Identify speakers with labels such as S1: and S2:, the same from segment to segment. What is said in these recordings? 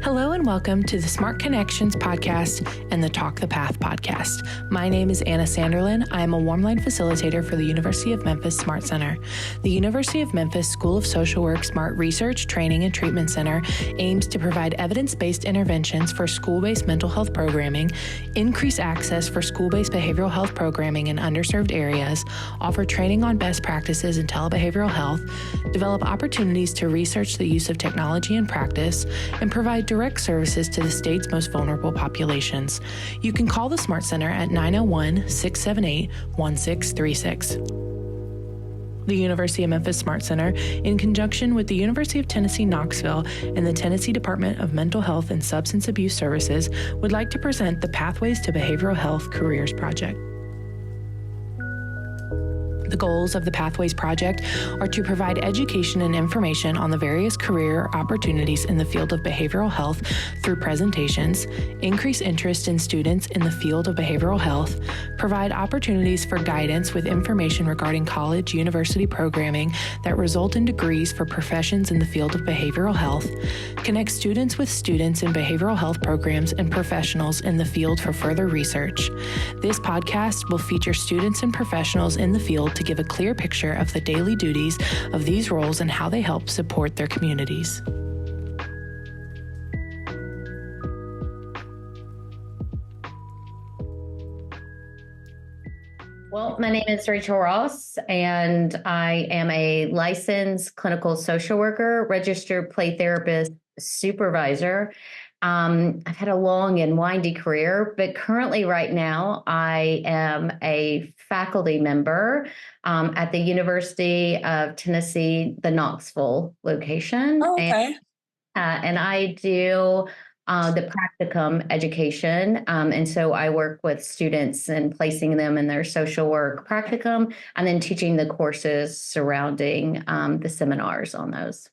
S1: Hello and welcome to the Smart Connections podcast and the Talk the Path podcast. My name is Anna Sanderlin. I am a Warmline facilitator for the University of Memphis Smart Center. The University of Memphis School of Social Work Smart Research, Training, and Treatment Center aims to provide evidence-based interventions for school-based mental health programming, increase access for school-based behavioral health programming in underserved areas, offer training on best practices in telebehavioral health, develop opportunities to research the use of technology in practice, and provide direct services to the state's most vulnerable populations. You can call the Smart Center at 901-678-1636. The University of Memphis Smart Center, in conjunction with the University of Tennessee, Knoxville, and the Tennessee Department of Mental Health and Substance Abuse Services, would like to present the Pathways to Behavioral Health Careers Project. The goals of the Pathways Project are to provide education and information on the various career opportunities in the field of behavioral health through presentations, increase interest in students in the field of behavioral health, provide opportunities for guidance with information regarding college, university programming that result in degrees for professions in the field of behavioral health, connect students with students in behavioral health programs and professionals in the field for further research. This podcast will feature students and professionals in the field to give a clear picture of the daily duties of these roles and how they help support their communities.
S2: Well, my name is Rachel Ross, and I am a licensed clinical social worker, registered play therapist supervisor. I've had a long and windy career, but currently right now I am a faculty member at the University of Tennessee, the Knoxville location.
S3: Oh, okay.
S2: And I do the Practicum Education. And so I work with students and placing them in their social work practicum and then teaching the courses surrounding the seminars on those.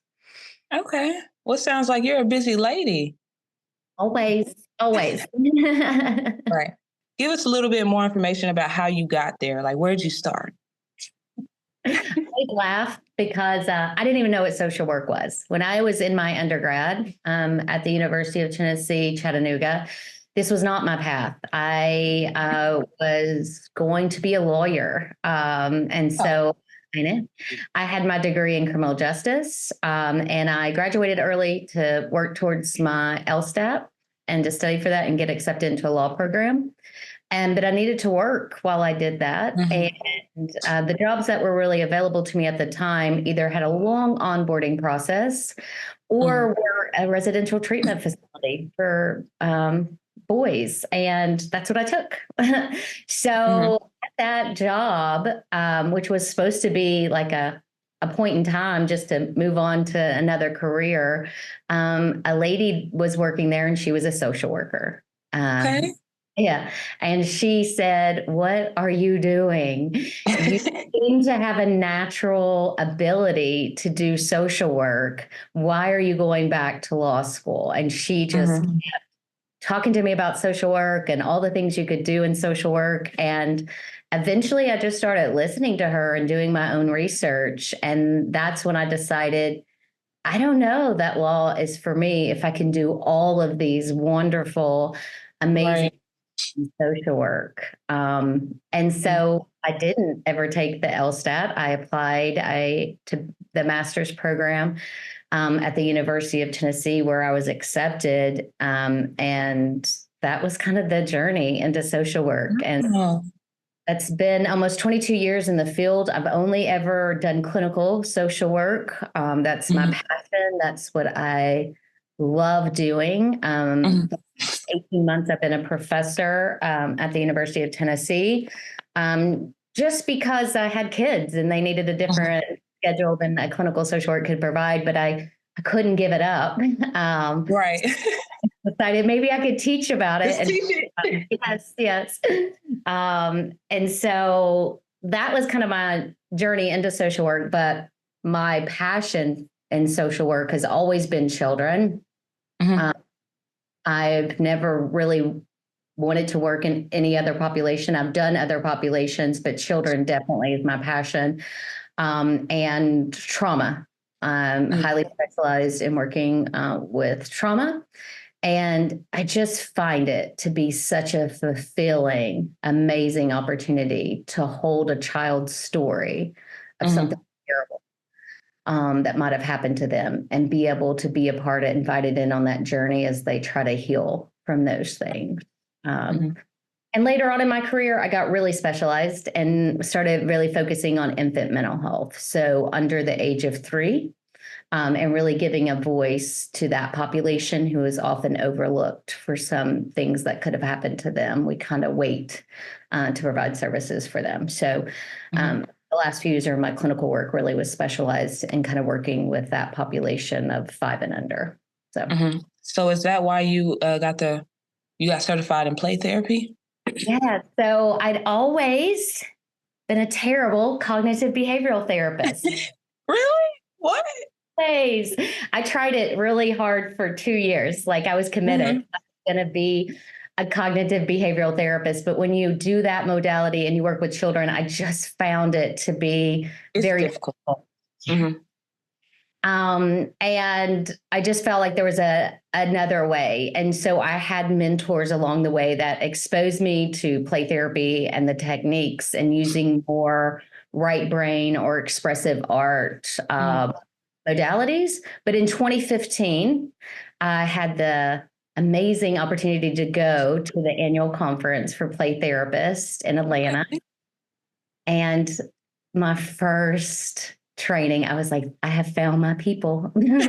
S3: Okay. Well, sounds like you're a busy lady.
S2: Always.
S3: Right. Give us a little bit more information about how you got there. Like, where did you start?
S2: I laugh because I didn't even know what social work was. When I was in my undergrad at the University of Tennessee, Chattanooga, this was not my path. I was going to be a lawyer. I had my degree in criminal justice, and I graduated early to work towards my LSTAT and to study for that and get accepted into a law program. But I needed to work while I did that. Mm-hmm. And the jobs that were really available to me at the time either had a long onboarding process or were a residential treatment facility for boys. And that's what I took. So at that job, which was supposed to be like a point in time just to move on to another career, a lady was working there and she was a social worker.
S3: Okay.
S2: Yeah. And she said, "What are you doing? You seem to have a natural ability to do social work. Why are you going back to law school?" And she just kept talking to me about social work and all the things you could do in social work. And eventually I just started listening to her and doing my own research. And that's when I decided, I don't know that law is for me if I can do all of these wonderful, amazing social work. And so I didn't ever take the LSTAT. I applied to the master's program at the University of Tennessee where I was accepted. And that was kind of the journey into social work. And that's been almost 22 years in the field. I've only ever done clinical social work. That's my passion. That's what I love doing. 18 months I've been a professor at the University of Tennessee, just because I had kids and they needed a different schedule than a clinical social work could provide, but I couldn't give it up. Decided maybe I could teach about it. Yes. And so that was kind of my journey into social work, but my passion in social work has always been children. I've never really wanted to work in any other population. I've done other populations, but children definitely is my passion. And trauma. I'm highly specialized in working with trauma And I just find it to be such a fulfilling, amazing opportunity to hold a child's story of something terrible that might have happened to them and be able to be a part of, invited in on that journey as they try to heal from those things. And later on in my career, I got really specialized and started really focusing on infant mental health. So under the age of 3, and really giving a voice to that population who is often overlooked for some things that could have happened to them. We kind of wait to provide services for them. So the last few years of my clinical work really was specialized in kind of working with that population of 5 and under.
S3: So is that why you got certified in play therapy?
S2: Yeah. So I'd always been a terrible cognitive behavioral therapist.
S3: Really? What?
S2: I tried it really hard for 2 years. Like I was committed. I was going to be a cognitive behavioral therapist. But when you do that modality and you work with children, I just found it to be very difficult. And I just felt like there was another way. And so I had mentors along the way that exposed me to play therapy and the techniques and using more right brain or expressive art modalities. But in 2015, I had the amazing opportunity to go to the annual conference for play therapists in Atlanta. And my first training, I was like, I have found my people. And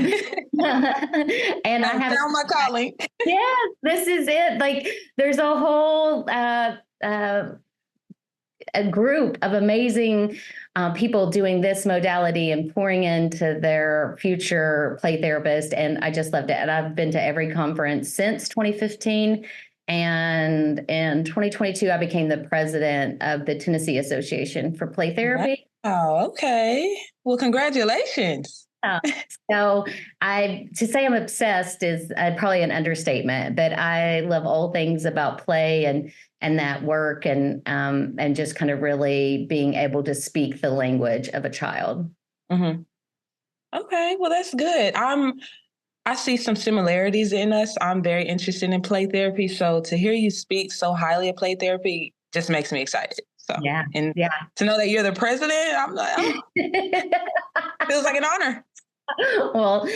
S2: I have
S3: found my calling.
S2: Yeah, this is it. Like there's a whole a group of amazing people doing this modality and pouring into their future play therapist. And I just loved it. And I've been to every conference since 2015. And in 2022, I became the president of the Tennessee Association for Play Therapy.
S3: Oh, okay. Well, congratulations.
S2: So to say I'm obsessed is probably an understatement, but I love all things about play and that work and just kind of really being able to speak the language of a child.
S3: Okay, well, that's good. I see some similarities in us. I'm very interested in play therapy. So to hear you speak so highly of play therapy just makes me excited. So to know that you're the president, feels like an honor.
S2: Well,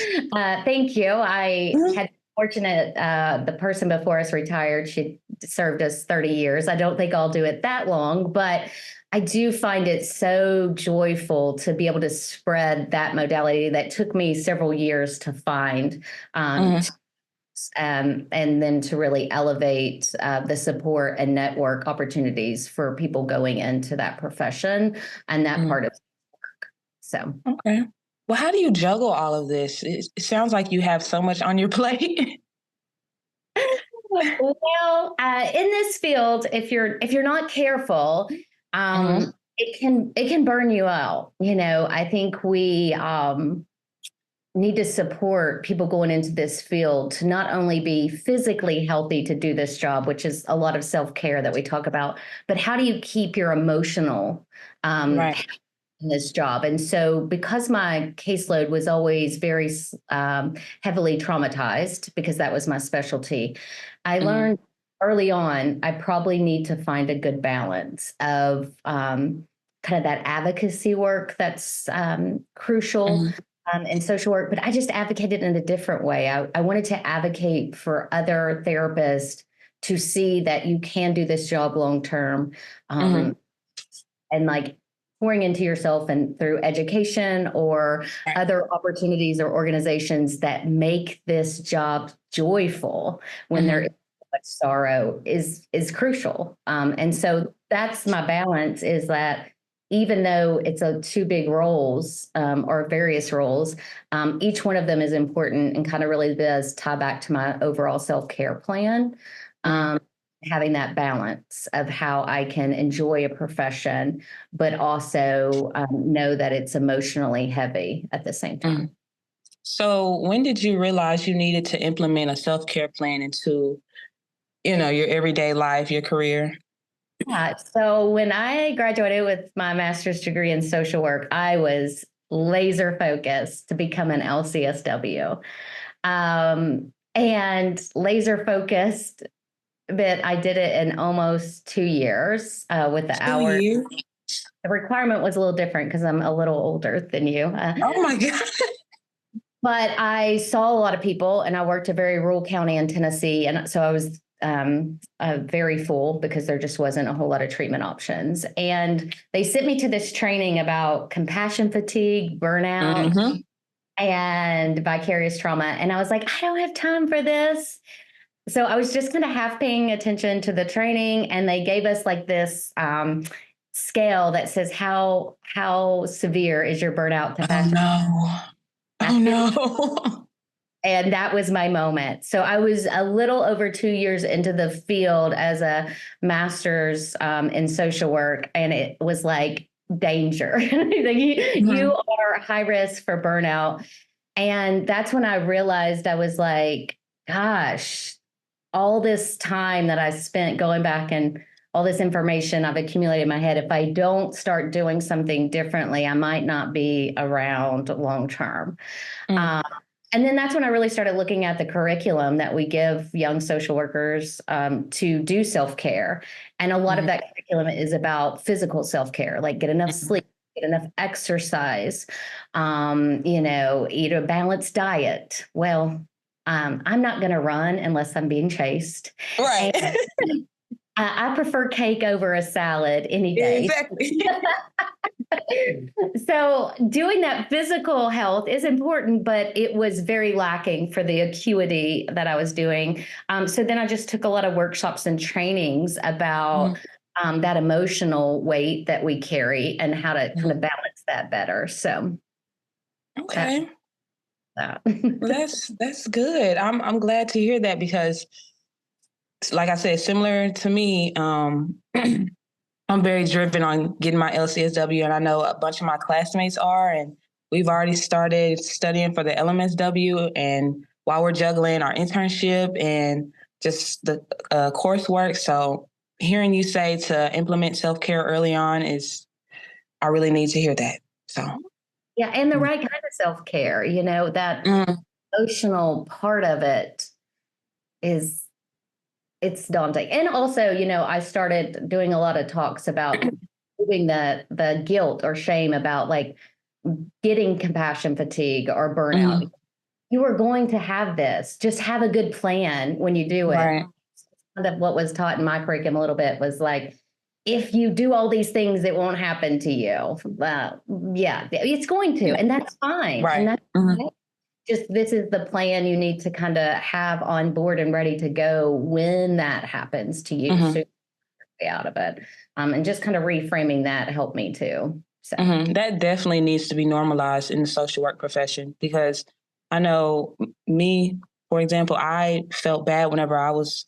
S2: thank you. I had fortunate, the person before us retired. She served us 30 years. I don't think I'll do it that long, but I do find it so joyful to be able to spread that modality that took me several years to find, and then to really elevate the support and network opportunities for people going into that profession and that part of work. So,
S3: okay. Well, how do you juggle all of this? It sounds like you have so much on your plate.
S2: Well, in this field, if you're not careful, it can burn you out. You know, I think we need to support people going into this field to not only be physically healthy to do this job, which is a lot of self-care that we talk about, but how do you keep your emotional in this job? And so because my caseload was always very heavily traumatized, because that was my specialty, I learned early on, I probably need to find a good balance of kind of that advocacy work that's crucial in social work, but I just advocated in a different way. I wanted to advocate for other therapists to see that you can do this job long-term, and like pouring into yourself and through education or other opportunities or organizations that make this job joyful when there is so much sorrow is crucial. And so that's my balance, is that even though it's two big roles or various roles, each one of them is important and kind of really does tie back to my overall self-care plan. Having that balance of how I can enjoy a profession, but also know that it's emotionally heavy at the same time.
S3: So when did you realize you needed to implement a self-care plan into, your everyday life, your career?
S2: Yeah. So when I graduated with my master's degree in social work, I was laser focused to become an LCSW. and laser focused. But I did it in almost 2 years with the hours. The requirement was a little different because I'm a little older than you.
S3: Oh my God.
S2: But I saw a lot of people, and I worked a very rural county in Tennessee. And so I was very full because there just wasn't a whole lot of treatment options. And they sent me to this training about compassion fatigue, burnout, and vicarious trauma. And I was like, I don't have time for this. So I was just kind of half paying attention to the training, and they gave us like this scale that says how severe is your burnout capacity.
S3: Oh no.
S2: And that was my moment. So I was a little over 2 years into the field as a master's in social work, and it was like danger. You are high risk for burnout. And that's when I realized, I was like, gosh, all this time that I spent going back and all this information I've accumulated in my head, if I don't start doing something differently, I might not be around long term. And then that's when I really started looking at the curriculum that we give young social workers to do self-care. And a lot of that curriculum is about physical self-care, like get enough sleep, get enough exercise, eat a balanced diet. Well, I'm not going to run unless I'm being chased.
S3: Right.
S2: I prefer cake over a salad any day.
S3: Exactly.
S2: So doing that physical health is important, but it was very lacking for the acuity that I was doing. So then I just took a lot of workshops and trainings about that emotional weight that we carry and how to kind of balance that better. So,
S3: okay. That's good. I'm glad to hear that, because like I said, similar to me, I'm very driven on getting my LCSW, and I know a bunch of my classmates are, and we've already started studying for the LMSW, and while we're juggling our internship and just the coursework. So hearing you say to implement self-care early on I really need to hear that. So
S2: yeah, and the right kind of self-care, that emotional part of it it's daunting. And also, I started doing a lot of talks about moving the guilt or shame about like getting compassion fatigue or burnout. You are going to have this. Just have a good plan when you do it.
S3: Right.
S2: Kind of what was taught in my curriculum a little bit was like, if you do all these things, it won't happen to you. Yeah, it's going to, and that's fine.
S3: Right.
S2: And that's okay. Just this is the plan you need to kind of have on board and ready to go when that happens to you. So out of it, and just kind of reframing that helped me too. So
S3: that definitely needs to be normalized in the social work profession, because I know me, for example, I felt bad whenever I was,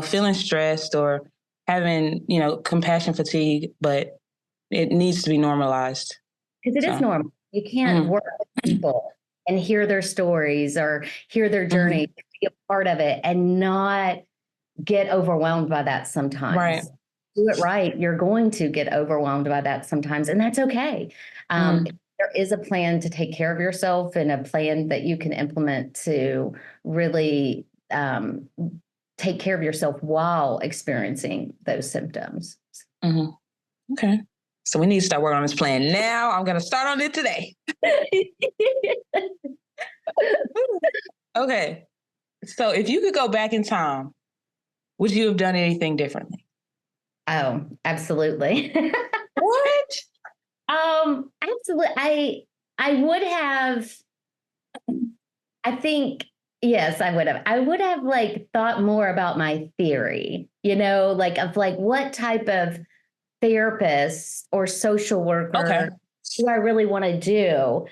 S3: feeling stressed or having, compassion fatigue, but it needs to be normalized.
S2: Because it is normal. You can't work with people and hear their stories or hear their journey, be a part of it, and not get overwhelmed by that sometimes.
S3: Right.
S2: Do it right. You're going to get overwhelmed by that sometimes, and that's okay. There is a plan to take care of yourself and a plan that you can implement to really take care of yourself while experiencing those symptoms.
S3: Okay. So we need to start working on this plan now. I'm going to start on it today. Okay. So if you could go back in time, would you have done anything differently?
S2: Oh, absolutely.
S3: What?
S2: Absolutely. I would have, I think, yes, I would have. I would have like thought more about my theory, of what type of therapist or social worker do I really want to do,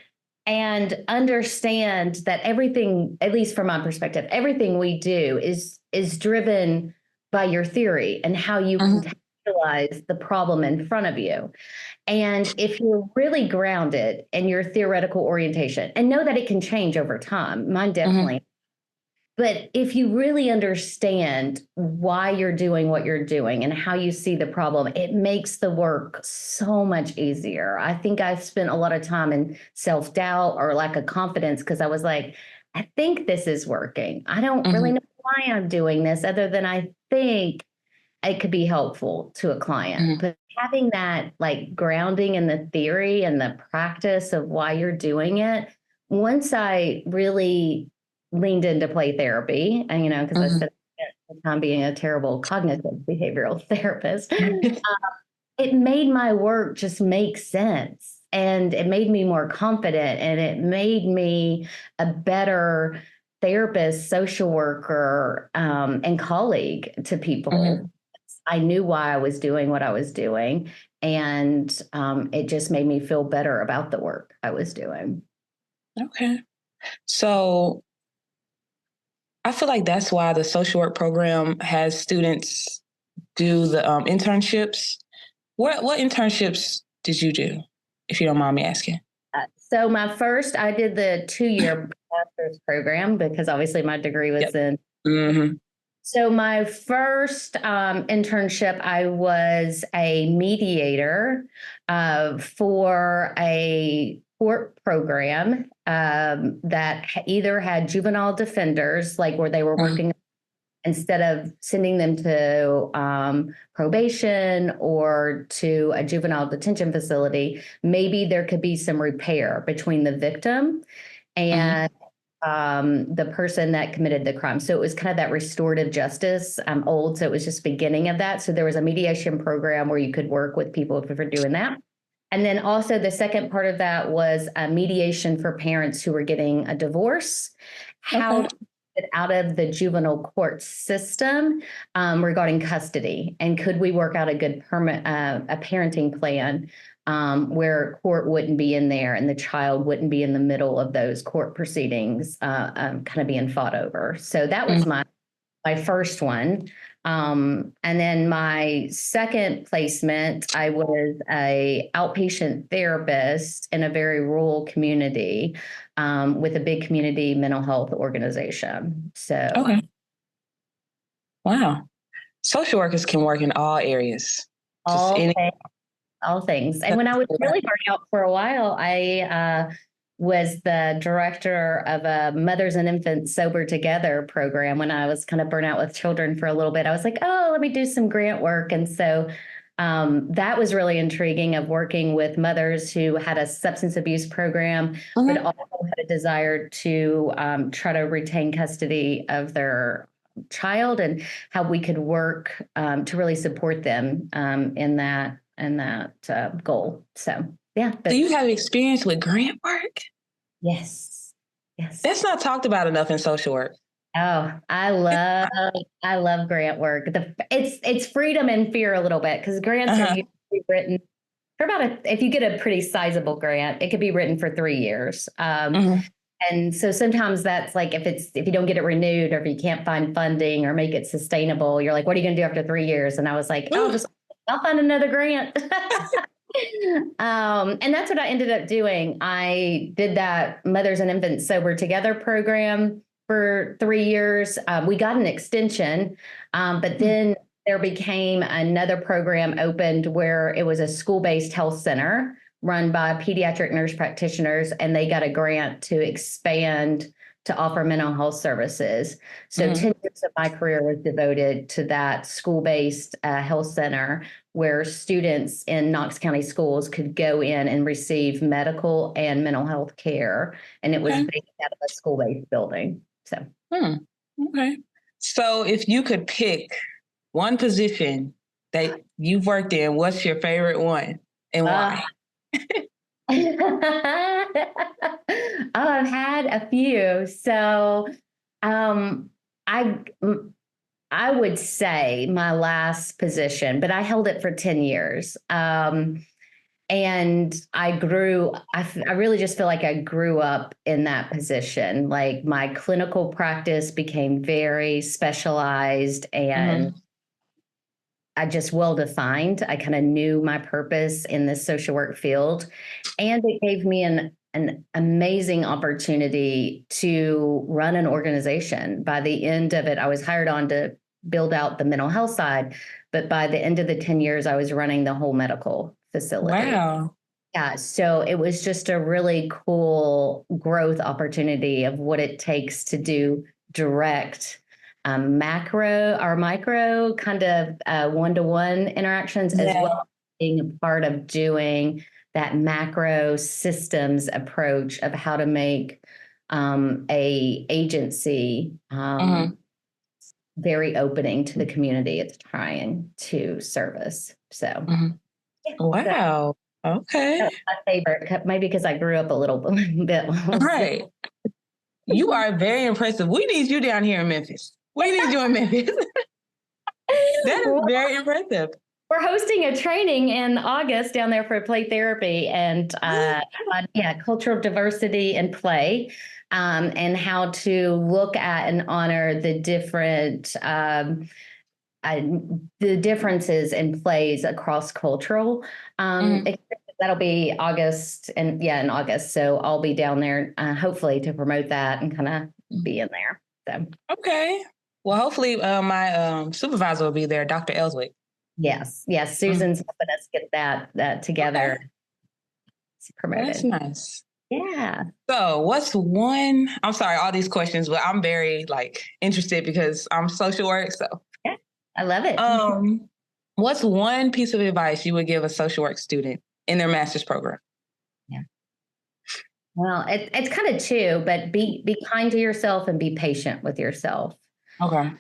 S2: and understand that everything, at least from my perspective, everything we do is driven by your theory and how you contextualize the problem in front of you. And if you're really grounded in your theoretical orientation, and know that it can change over time, mine definitely. But if you really understand why you're doing what you're doing and how you see the problem, it makes the work so much easier. I think I've spent a lot of time in self-doubt or lack of confidence because I was like, I think this is working. I don't really know why I'm doing this other than I think it could be helpful to a client. But having that like grounding in the theory and the practice of why you're doing it, once I really leaned into play therapy, and because I spent time being a terrible cognitive behavioral therapist, it made my work just make sense. And it made me more confident, and it made me a better therapist, social worker, and colleague to people. I knew why I was doing what I was doing, and it just made me feel better about the work I was doing.
S3: Okay. So I feel like that's why the social work program has students do the internships. What internships did you do, if you don't mind me asking?
S2: So I did the 2-year master's program because obviously my degree was in. So my first internship, I was a mediator for a court program that either had juvenile defenders, like where they were working, instead of sending them to probation or to a juvenile detention facility, maybe there could be some repair between the victim and the person that committed the crime. So it was kind of that restorative justice. I'm old, so it was just beginning of that. So there was a mediation program where you could work with people if you're doing that. And then also the second part of that was a mediation for parents who were getting a divorce. How to get out of the juvenile court system regarding custody, and could we work out a good a parenting plan where court wouldn't be in there and the child wouldn't be in the middle of those court proceedings kind of being fought over. So that was my first one. And then my second placement, I was a outpatient therapist in a very rural community with a big community mental health organization. So,
S3: wow. Social workers can work in all areas.
S2: All things. And when I was really burnt out for a while, I was the director of a Mothers and Infants Sober Together program. When I was kind of burnt out with children for a little bit, I was like, oh, let me do some grant work. And so that was really intriguing, of working with mothers who had a substance abuse program, but also had a desire to try to retain custody of their child, and how we could work to really support them in that goal. So, yeah.
S3: Do you have experience with grant work?
S2: Yes.
S3: That's not talked about enough in social work.
S2: Oh, I love grant work. It's freedom and fear a little bit, because grants are usually written for if you get a pretty sizable grant, it could be written for 3 years. And so sometimes that's like, if you don't get it renewed, or if you can't find funding or make it sustainable, you're like, what are you going to do after 3 years? And I was like, I'll find another grant. And that's what I ended up doing. I did that Mothers and Infants Sober Together program for 3 years. We got an extension, but then there became another program opened where it was a school-based health center run by pediatric nurse practitioners, and they got a grant to expand to offer mental health services. So 10 years of my career was devoted to that school-based health center, where students in Knox County schools could go in and receive medical and mental health care. And it was based out of a school-based building. So,
S3: okay. So if you could pick one position that you've worked in, what's your favorite one and why?
S2: I've had a few. So I would say my last position, but I held it for 10 years. And I really just feel like I grew up in that position. Like, my clinical practice became very specialized and I just well-defined. I kind of knew my purpose in this social work field, and it gave me an amazing opportunity to run an organization. By the end of it, I was hired on to build out the mental health side, but by the end of the 10 years, I was running the whole medical facility.
S3: Wow.
S2: Yeah, so it was just a really cool growth opportunity of what it takes to do direct macro or micro kind of one-to-one interactions, as well as being a part of doing that macro systems approach of how to make a agency very opening to the community it's trying to service. So,
S3: wow. Okay.
S2: That's my favorite, maybe because I grew up a little bit.
S3: Right. You are very impressive. We need you down here in Memphis. We need you in Memphis. That is very impressive.
S2: We're hosting a training in August down there for play therapy and cultural diversity and play, and how to look at and honor the differences in plays across cultural. That'll be August in August. So I'll be down there hopefully to promote that and kind of be in there. So.
S3: Okay. Well, hopefully my supervisor will be there, Dr. Ellswick.
S2: Yes. Susan's helping us get that together.
S3: Okay.
S2: Promoted.
S3: That's nice.
S2: Yeah.
S3: So what's one, I'm sorry, all these questions, but I'm very interested because I'm social work. So
S2: yeah, I love it.
S3: What's one piece of advice you would give a social work student in their master's program?
S2: Yeah. Well, it's kind of two, but be kind to yourself and be patient with yourself.
S3: Okay.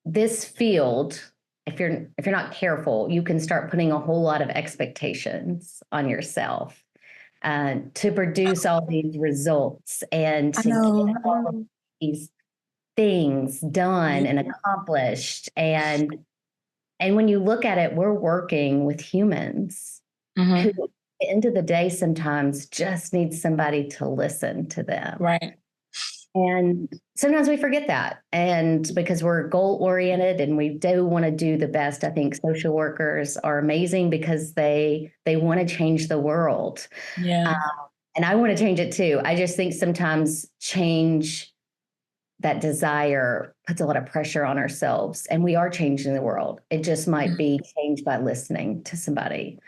S2: This field, if you're not careful, you can start putting a whole lot of expectations on yourself to produce all these results and to get all of these things done and accomplished. And when you look at it, we're working with humans who, at the end of the day, sometimes just need somebody to listen to them.
S3: Right.
S2: And sometimes we forget that. And because we're goal oriented and we do want to do the best, I think social workers are amazing because they want to change the world.
S3: Yeah.
S2: And I want to change it too. I just think sometimes change, that desire, puts a lot of pressure on ourselves, and we are changing the world. It just might be changed by listening to somebody,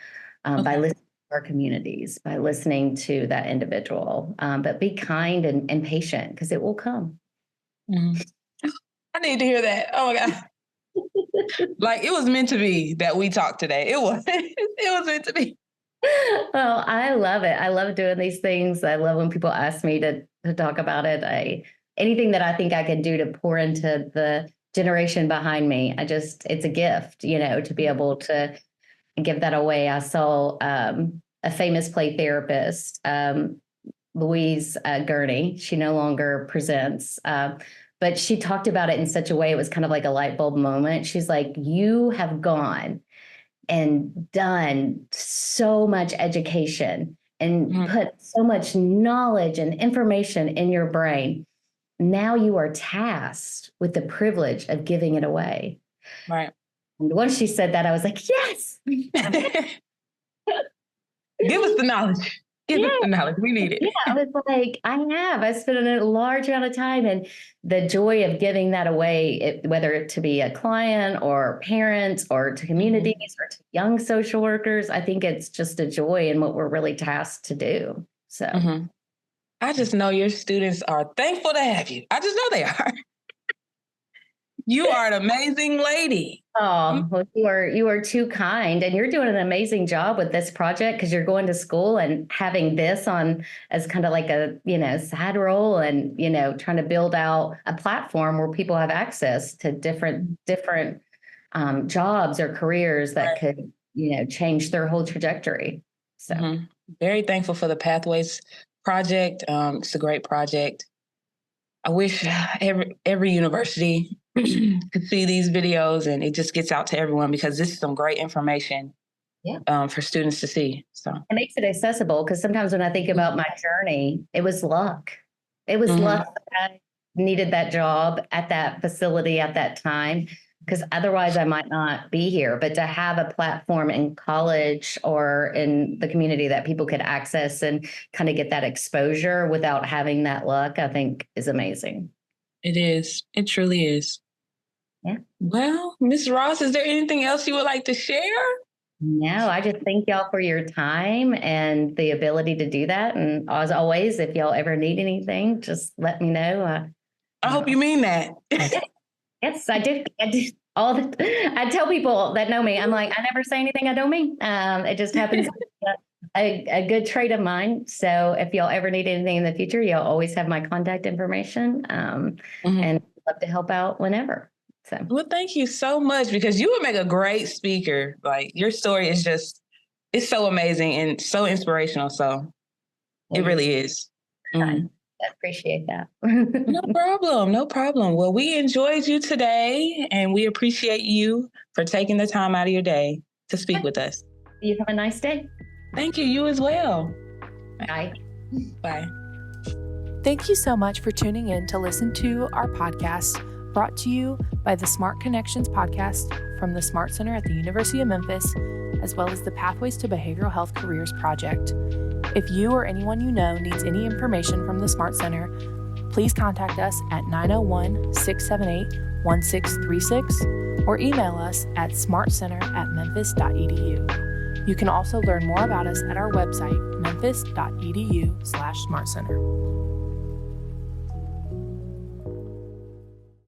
S2: by listening to our communities, by listening to that individual. But be kind and patient because it will come.
S3: I need to hear that. Oh my God. It was meant to be that we talked today. It was meant to be.
S2: Well, I love it. I love doing these things. I love when people ask me to talk about it. Anything that I think I can do to pour into the generation behind me, it's a gift, to be able to give that away. I saw a famous play therapist, Louise Gurney. She no longer presents, but she talked about it in such a way, it was kind of like a light bulb moment. She's like, you have gone and done so much education and put so much knowledge and information in your brain. Now you are tasked with the privilege of giving it away.
S3: Right.
S2: And once she said that, I was like, yes.
S3: Give us the knowledge. Give us the knowledge. We need it.
S2: Yeah, I was like, I spent a large amount of time, and the joy of giving that away, whether it to be a client or parents or to communities or to young social workers, I think it's just a joy in what we're really tasked to do. So
S3: I just know your students are thankful to have you. I just know they are. You are an amazing lady.
S2: Oh, well, you are too kind, and you're doing an amazing job with this project because you're going to school and having this on as kind of like a, side role and, trying to build out a platform where people have access to different jobs or careers that could, change their whole trajectory. So
S3: very thankful for the Pathways project. It's a great project. I wish every university could see these videos and it just gets out to everyone because this is some great information for students to see. So
S2: it makes it accessible because sometimes when I think about my journey, it was luck. It was luck that I needed that job at that facility at that time because otherwise I might not be here. But to have a platform in college or in the community that people could access and kind of get that exposure without having that luck, I think is amazing.
S3: It is. It truly is.
S2: Yeah.
S3: Well, Ms. Ross, is there anything else you would like to share?
S2: No, I just thank y'all for your time and the ability to do that. And as always, if y'all ever need anything, just let me know.
S3: I hope you mean that.
S2: Yes, I do. I do. I tell people that know me, I'm like, I never say anything I don't mean. It just happens to be a good trait of mine. So if y'all ever need anything in the future, y'all always have my contact information, and love to help out whenever. So,
S3: well, thank you so much, because you would make a great speaker. Like, your story is it's so amazing and so inspirational. So it really is.
S2: I appreciate that.
S3: No problem. No problem. Well, we enjoyed you today, and we appreciate you for taking the time out of your day to speak with us.
S2: You have a nice day.
S3: Thank you. You as well.
S2: Bye.
S3: Bye.
S1: Thank you so much for tuning in to listen to our podcast, brought to you by the Smart Connections podcast from the Smart Center at the University of Memphis, as well as the Pathways to Behavioral Health Careers project. If you or anyone you know needs any information from the Smart Center, please contact us at 901-678-1636 or email us at smartcenter@memphis.edu. You can also learn more about us at our website, memphis.edu/smartcenter.